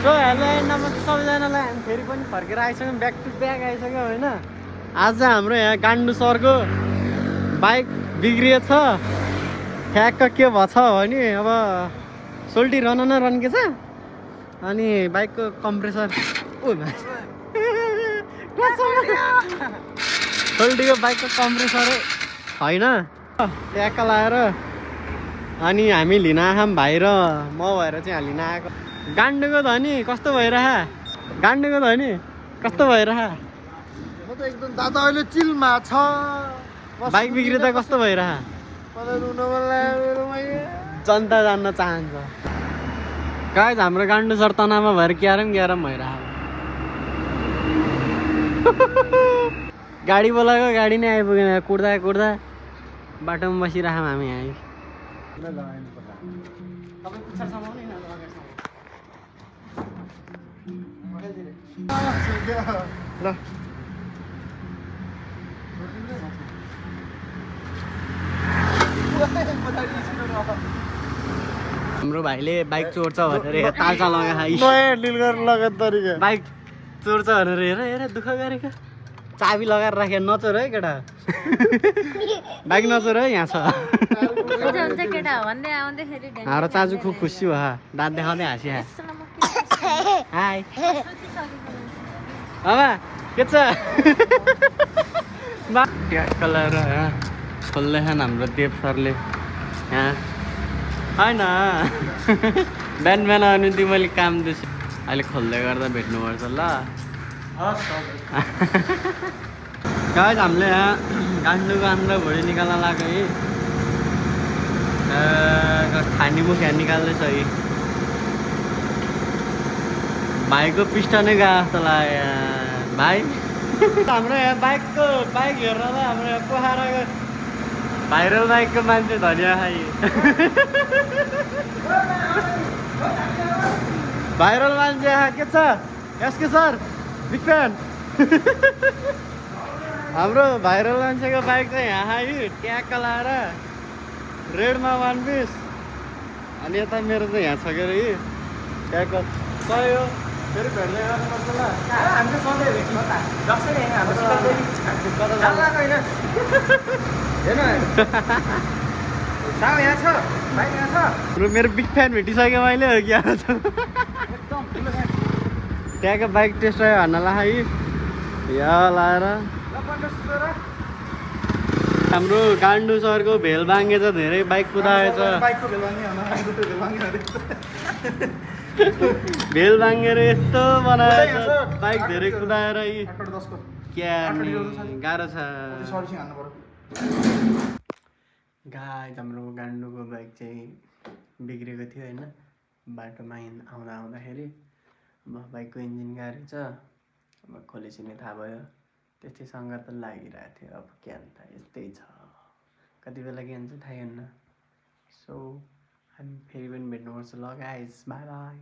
so hello नमस्ते सबैजनालाई हामी फेरि पनि फर्केर आइसक्यौँ ब्याक टु ब्याक आइसक्यौँ होइन आज हाम्रो यहाँ गान्डु सरको बाइक बिग्रिएछ ठ्याक्क के भएछ भने अब सोल्टी रन्केछ अनि बाइकको कम्प्रेसर सोल्टीको बाइकको कम्प्रेसरै छैन ट्याक्क लाएर अनि हामी लिन आएछौँ भाइ र म भएर चाहिँ लिन आएको गान्डुको धनी कस्तो भइरह म त एकदम दादा अहिले चिलमा छ बाइक बिग्रिँदा कस्तो भइरह मलाई रुन मन लाग्यो जनता जान्न चाहन्छ गाइज हाम्रो गान्डु सर तनावमा भएर ग्यारम भइरह गाडी बोलाएको गाडी नै आइपुगेन कुट्दा बाटोमा बसिरहेछौँ हामी यहाँ ल हाम्रो भाइले बाइक चोर्छ भनेर तालचा लगाए नयाँ डिल गरेर लगाएर तरिका बाइक चोर्छ भनेर हेर दुःख गरेको चाबी लगाएर राखे नचोर है केटा बाइक नचोर है यहाँ छ हाम्रो चाजु खुब खुसी भयो दाँत देखाउँदै हाँसिया हाई बाबा के छ कलर खोल्दैछन् हाम्रो देव सरले यहाँ होइन बिहान आउने तिमीले काम दिएछु अहिले खोल्दै गर्दा भेट्नुपर्छ ल गाइज हामीले यहाँ गान्डुको आन्द्रा भुँडी निकाल्न लाग्यो है खानी मुख यहाँ निकाल्दैछ है भाइको पिस्टा नै गयो जस्तो लाग्यो भाइ हाम्रो यहाँ बाइक हेर्न त हाम्रो यहाँ पोखराको भाइरल बाइकको मान्छे धनिया खाइ भाइरल मान्छे के छ यसको सर बिग फ्यान हाम्रो भाइरल मान्छेको बाइक चाहिँ यहाँ आयो ट्याक्क लाएर रेडमा 1 पिस अनि यता मेरो चाहिँ यहाँ छ के अरे ट्याक्क सयो फेरि भेट्दै गर्नुपर्छ ल हामी सधैँ भेट्नु त जसरी मेरो बिग फ्यान भेटिसक्यो मैले हो कि त्यहाँको बाइक टेस्ट रह्यो भन्नलाई यहाँ लाएर हाम्रो गान्डु सरको भेल भाङ्गेछ धेरै बाइक कुदाएछ भेल भाङ्गेर यस्तो बनाएछ बाइक धेरै कुदाएर क्या गाह्रो छ गाइस हाम्रो गान्डुको बाइक चाहिँ बिग्रेको थियो होइन बाटोमा आउँदाखेरि अब बाइकको इन्जिन गाह्रो छ अब खोलेपछि नै थाहा भयो त्यस्तै सङ्घार त लागिरहेको थियो अब के अन्त यस्तै छ कति बेला के हुन्छ थाहै हुन्न सो हामी फेरि पनि भेट्नुपर्छ ल गाइस बाई बाई